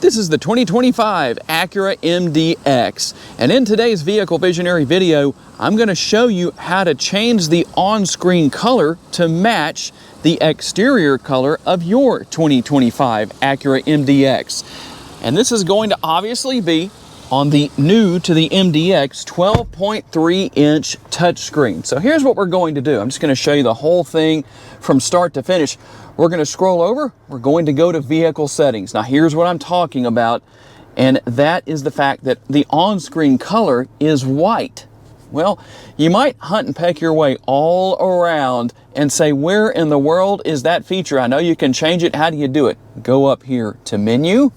This is the 2025 Acura MDX, and in today's Vehicle Visionary video, I'm going to show you how to change the on-screen color to match the exterior color of your 2025 Acura MDX. And this is going to obviously be on the new to the MDX 12.3-inch touchscreen. So here's what we're going to do. I'm just going to show you the whole thing from start to finish. We're going to scroll over. We're going to go to vehicle settings. Now here's what I'm talking about, and that is the fact that the on-screen color is white. Well, you might hunt and peck your way all around and say, where in the world is that feature? I know you can change it. How do you do it? Go up here to menu,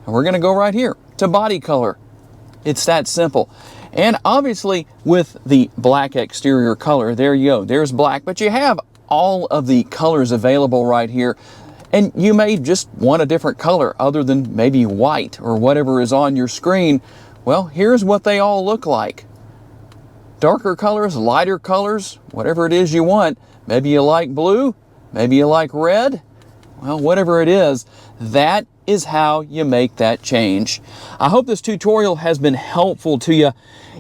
and we're going to go right here to body color. It's that simple. And obviously with the black exterior color, there you go. There's black, but you have all of the colors available right here. And you may just want a different color other than maybe white or whatever is on your screen. Well, here's what they all look like. Darker colors, lighter colors, whatever it is you want. Maybe you like blue, maybe you like red. Well, whatever it is, that is how you make that change. I hope this tutorial has been helpful to you.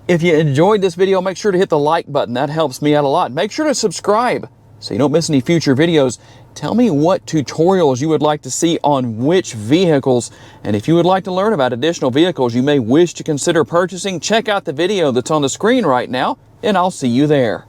If you enjoyed this video, make sure to hit the like button. That helps me out a lot. Make sure to subscribe so you don't miss any future videos. Tell me what tutorials you would like to see on which vehicles. And if you would like to learn about additional vehicles you may wish to consider purchasing, check out the video that's on the screen right now, and I'll see you there.